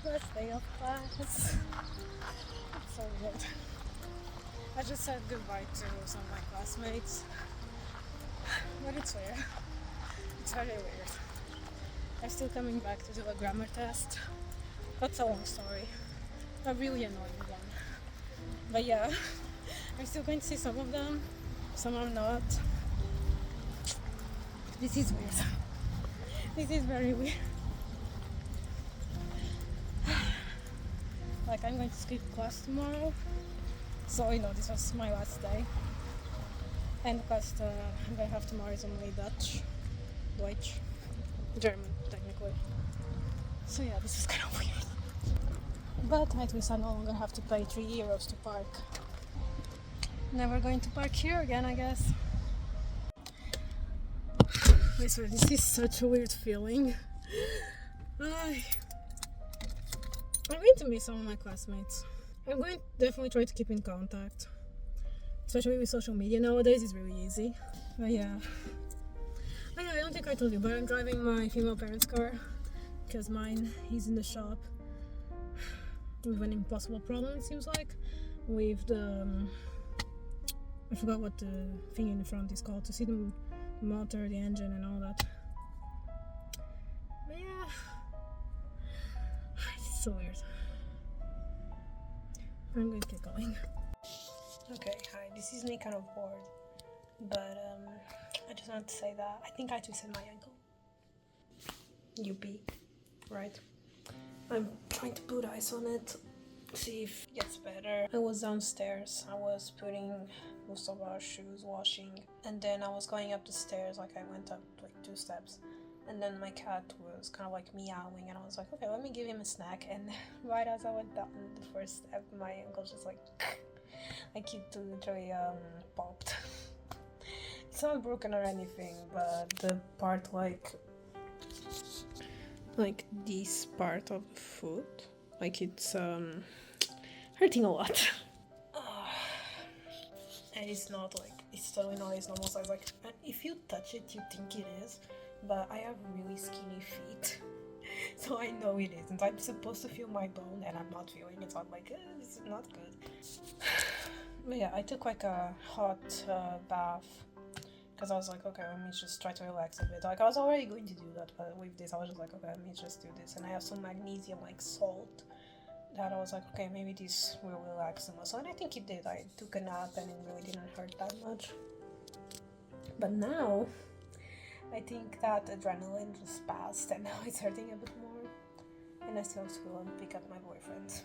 Last day of class. It's so weird. I just said goodbye to some of my classmates, but it's weird. It's very weird. I'm still coming back to do a grammar test. That's a long story. A really annoying one. But yeah, I'm still going to see some of them, some I'm not. This is weird. This is very weird. Like, I'm going to skip class tomorrow, so this was my last day. And the class I'm going to have tomorrow is only Deutsch, German technically. So yeah, this is kind of weird. But at least I no longer have to pay €3 to park. Never going to park here again, I guess. I swear, this is such a weird feeling. I'm going to miss some of my classmates. I'm going to definitely try to keep in contact. Especially with social media nowadays, it's really easy. But yeah. I don't think I told you, but I'm driving my female parents' car. Because mine is in the shop. With an impossible problem, it seems like. With the... I forgot what the thing in the front is called. To see the motor, the engine and all that. But yeah. It's so weird. I'm going to get going. Okay, hi, this is me kind of bored. But I just wanted to say that I think I twisted my ankle. UP, right? I'm trying to put ice on it, see if it gets better. I was downstairs, I was putting most of our shoes washing, and then I was going up the stairs, like I went up like 2 steps, and then my cat was kind of like meowing, and I was like, okay, let me give him a snack, and right as I went down the first step, my ankle just like, like it literally popped. It's not broken or anything, but the part like this part of the foot, like it's hurting a lot. And it's not like, it's totally not its normal size. Like, if you touch it, you think it is, but I have really skinny feet, so I know it isn't. I'm supposed to feel my bone, and I'm not feeling it, so I'm like, this is not good. But yeah, I took like a hot bath, because I was like, okay, let me just try to relax a bit. Like, I was already going to do that, but with this, I was just like, okay, let me just do this. And I have some magnesium, like salt, that I was like, okay, maybe this will relax the muscle. And I think it did. I took a nap, and it really didn't hurt that much. But now, I think that adrenaline just passed, and now it's hurting a bit more. And I still have to go and pick up my boyfriend.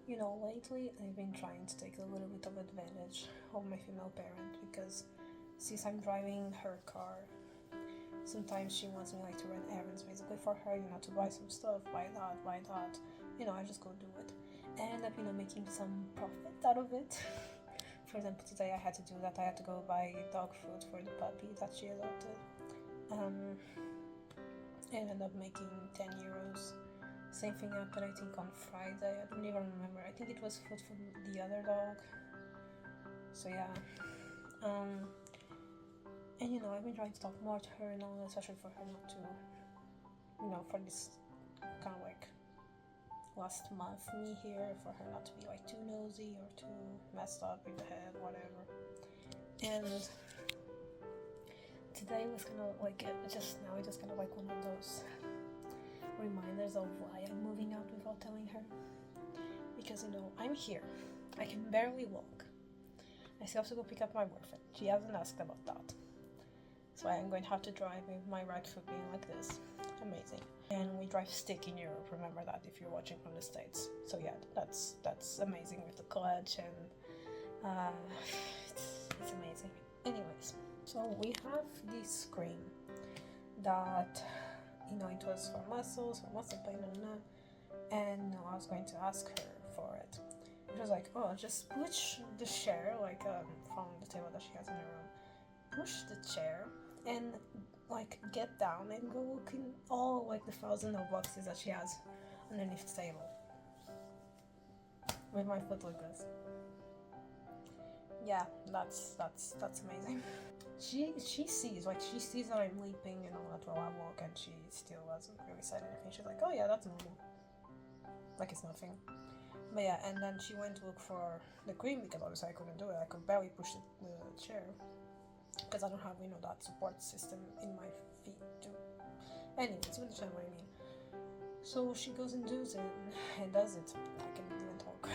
Lately, I've been trying to take a little bit of advantage of my female parent, because since I'm driving her car, sometimes she wants me like to run errands basically for her, to buy some stuff, buy that, I just go do it, and I've been making some profit out of it. For example, today I had to do that. I had to go buy dog food for the puppy that she adopted, and ended up making €10. Same thing happened, I think, on Friday. I don't even remember. I think it was food for the other dog. So yeah. And I've been trying to talk more to her and all, especially for her not to, for this kind of like last month me here, for her not to be like too nosy or too messed up in the head, whatever. And today was kind of like, just kind of like one of those reminders of why I'm moving out without telling her. Because I'm here. I can barely walk. I still have to go pick up my boyfriend. She hasn't asked about that. So I'm going to have to drive with my right foot being like this. Amazing. And we drive stick in Europe, remember that if you're watching from the States. So yeah, that's amazing with the clutch, and it's amazing. Anyways, so we have this cream that, it was for muscles, for muscle pain, and I was going to ask her for it. It was like, oh, just push the chair, like from the table that she has in her room. Push the chair and like get down and go look in all like the thousands of boxes that she has underneath the table. With my foot like this. Yeah, that's amazing. she sees that I'm leaping and all that while I walk, and she still wasn't really said anything. She's like, oh yeah, that's normal, like it's nothing. But yeah, and then she went to look for the cream because obviously I couldn't do it. I could barely push the chair because I don't have that support system in my feet too. Anyways, you understand what I mean. So she goes and does it and does it. I can even talk.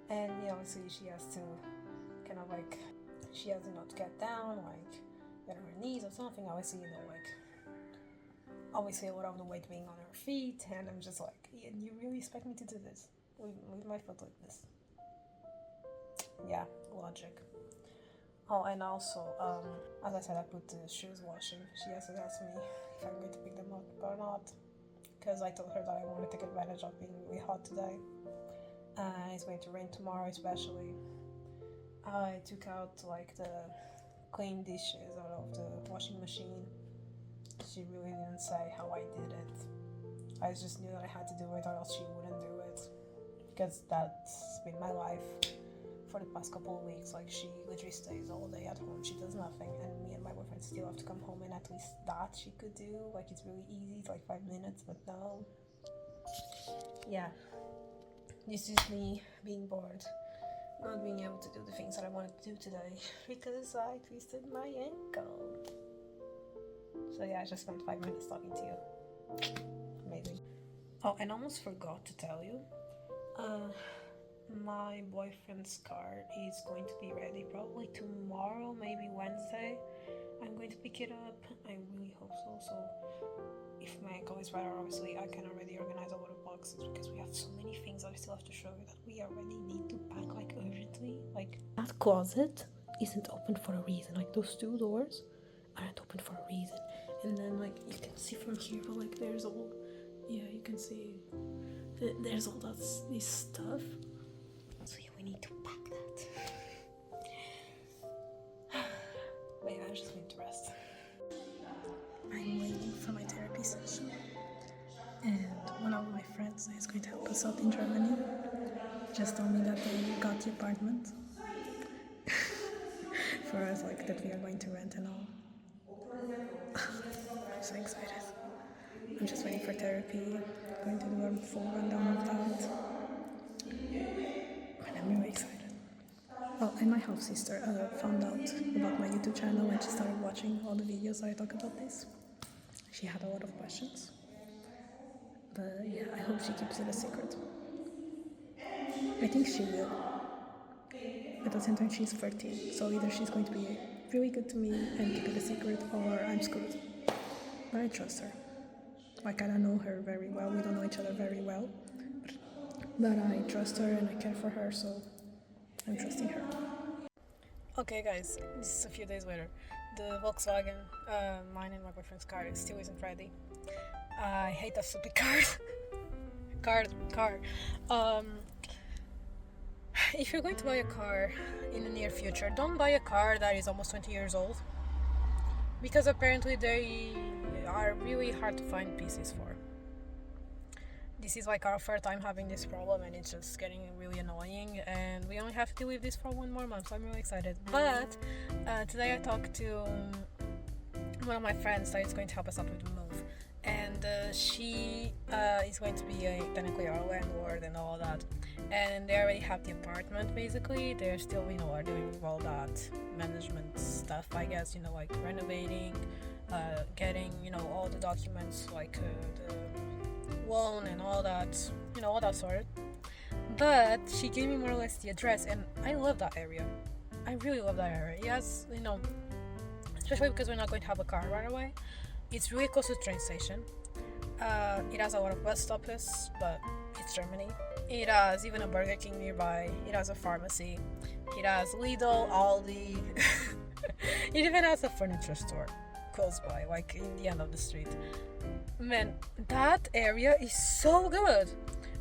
And yeah, obviously she has to kind of like, she has to not get down, like get on her knees or something. Obviously, obviously a lot of the weight being on her feet, and I'm just like, yeah, you really expect me to do this? Leave my foot like this? Yeah, logic. Oh, and also, as I said, I put the shoes washing. She has to ask me if I'm going to pick them up or not, because I told her that I want to take advantage of being really hot today. It's going to rain tomorrow, especially. I took out like the clean dishes out of the washing machine. She really didn't say how I did it. I just knew that I had to do it or else she wouldn't do it, because that's been my life for the past couple of weeks. Like, she literally stays all day at home, she does nothing, and me and my boyfriend still have to come home, and at least that she could do. Like, it's really easy, it's like 5 minutes, but no. Yeah, this is me being bored, not being able to do the things that I wanted to do today because I twisted my ankle. So yeah, I just spent 5 minutes talking to you. Amazing. Oh, and I almost forgot to tell you, my boyfriend's car is going to be ready probably tomorrow, maybe Wednesday. I'm going to pick it up. I really hope so. So if my ankle is better, obviously I can already organize a lot of boxes, because we have so many things that I still have to show you that we already need to pack, like, urgently. Like, that closet isn't open for a reason. Like, those two doors aren't open for a reason. And then, like, you can see from here, but like there's all, yeah, you can see there's all this stuff. So yeah, we need to pack that. But yeah, I'm just going to rest. I'm waiting for my therapy session, and one of my friends is going to help us out in Germany just told me that they got the apartment for us, like, that we are going to rent and all. I'm so excited. I'm just waiting for therapy, going to do a full rundown of that, and I'm really excited. Oh, and my half sister found out about my YouTube channel when she started watching all the videos that I talk about this. She had a lot of questions, but yeah, I hope she keeps it a secret. I think she will, but at the same time she's 13, so either she's going to be really good to me and keep it a secret, or I'm screwed. But I trust her. Like, I don't know her very well, we don't know each other very well, but I trust her and I care for her, so I'm trusting her. Okay guys, this is a few days later. The Volkswagen, mine and my boyfriend's car, still isn't ready. I hate that stupid car. If you're going to buy a car in the near future, don't buy a car that is almost 20 years old, because apparently they are really hard to find pieces for. This is like our third time having this problem, and it's just getting really annoying, and we only have to deal with this for 1 more month, so I'm really excited. But today I talked to one of my friends that is going to help us out with the move, and she is going to be technically our landlord and all that, and they already have the apartment. Basically they're still are doing all that management stuff, I guess, like renovating, getting all the documents, like the loan and all that, all that sort. But she gave me more or less the address, and I love that area. I really love that area. Yes, especially because we're not going to have a car right away. It's really close to the train station. It has a lot of bus stops, but it's Germany. It has even a Burger King nearby. It has a pharmacy. It has Lidl, Aldi. It even has a furniture store close by, like in the end of the street. Man, that area is so good.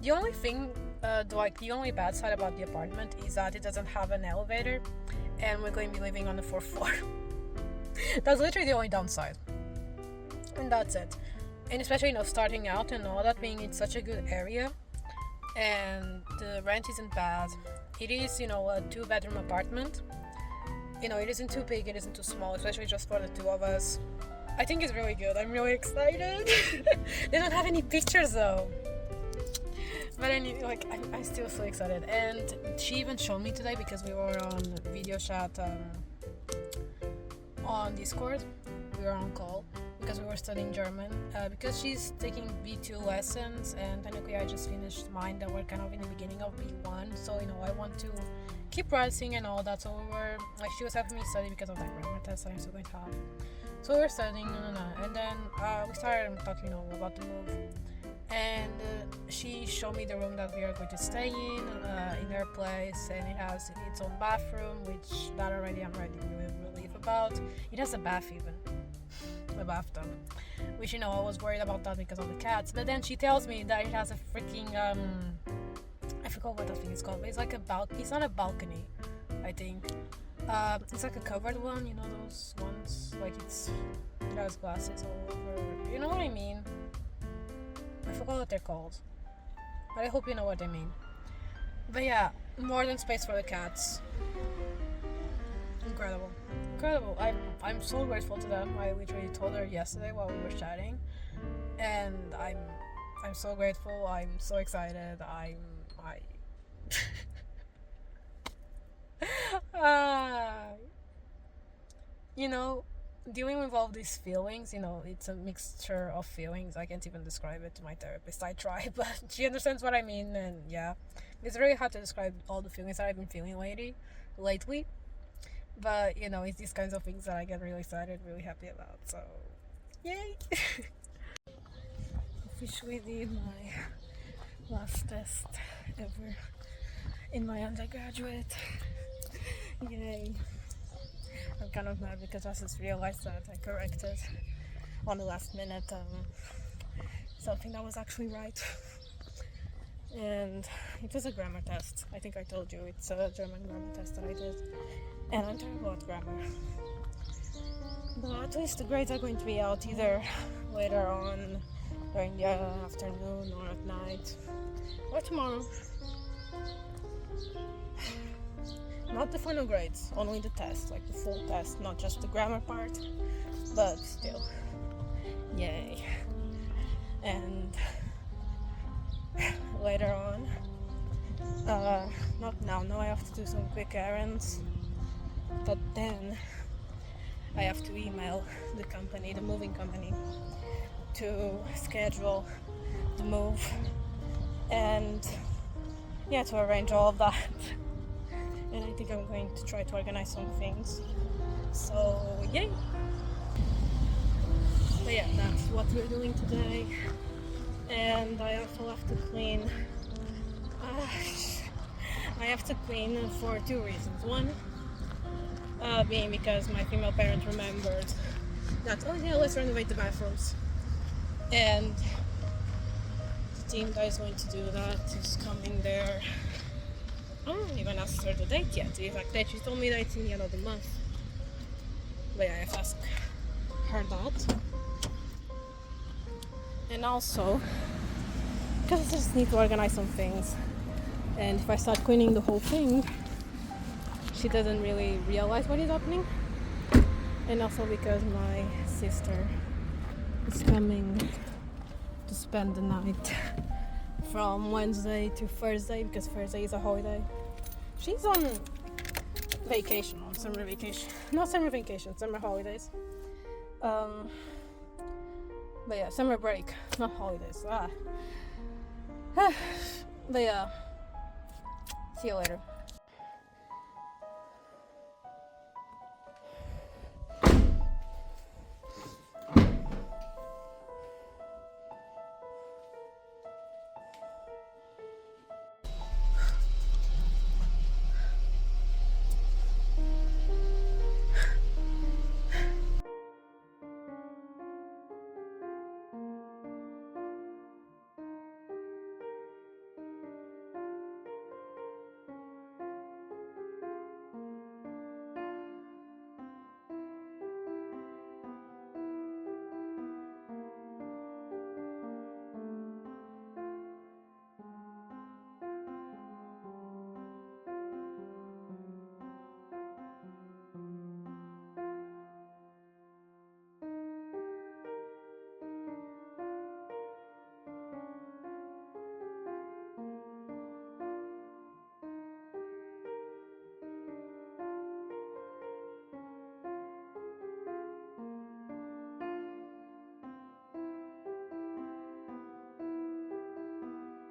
The only thing, the only bad side about the apartment is that it doesn't have an elevator, and we're going to be living on the 4th floor. That's literally the only downside, and that's it. And especially starting out and all that, being in such a good area, and the rent isn't bad. It is a 2-bedroom apartment, You know, it isn't too big, it isn't too small, especially just for the two of us. I think it's really good. I'm really excited. They don't have any pictures though. But I'm still so excited. And she even showed me today because we were on video chat on Discord. We were on call because we were studying German. Because she's taking B2 lessons and technically I just finished mine that were kind of in the beginning of B1. So, you know, I want to keep writing and all that. So we were, like, she was having me study because of that grammar test I'm still going to have. So we were studying, and then we started talking, you know, about the move. And she showed me the room that we are going to stay in her place, and it has its own bathroom, which that already I'm really relieved about. It has a bath even, a bathtub, which, you know, I was worried about that because of the cats. But then she tells me that it has a freaking I forgot what that thing is called, but it's like it's not a balcony, I think. It's like a covered one, you know, those ones, like it has glasses all over, you know what I mean? I forgot what they're called, but I hope you know what I mean. But yeah, more than space for the cats. Incredible. I'm so grateful to them. I literally told her yesterday while we were chatting, and I'm so grateful. I'm so excited. You know, dealing with all these feelings, you know, it's a mixture of feelings. I can't even describe it to my therapist. I try, but she understands what I mean, and yeah, it's very hard to describe all the feelings that I've been feeling lately. But, you know, it's these kinds of things that I get really excited, really happy about. So, yay! Officially did my last test ever in my undergraduate. Yay! I'm kind of mad because I just realized that I corrected on the last minute something that was actually right. And it was a grammar test. I think I told you it's a German grammar test that I did. And I'm terrible at grammar. But at least the grades are going to be out either later on during the afternoon or at night or tomorrow. Not the final grades, only the test, like the full test, not just the grammar part, but still, yay. And later on, not now I have to do some quick errands, but then I have to email the company, the moving company, to schedule the move and yeah, to arrange all of that. And I think I'm going to try to organize some things. So, yay! But yeah, that's what we're doing today. And I also have to clean. I have to clean for two reasons. One, being because my female parent remembered that, oh yeah, let's renovate the bathrooms. And the team that is going to do that is coming there. I haven't even asked her the date yet. In fact, she told me that it's in the end of the month. But yeah, I have to ask her that. And also, because I just need to organize some things. And if I start cleaning the whole thing, she doesn't really realize what is happening. And also because my sister is coming to spend the night from Wednesday to Thursday, because Thursday is a holiday. She's on vacation, on summer vacation. Not summer vacation, summer holidays. But yeah, summer break, not holidays. But yeah, see you later.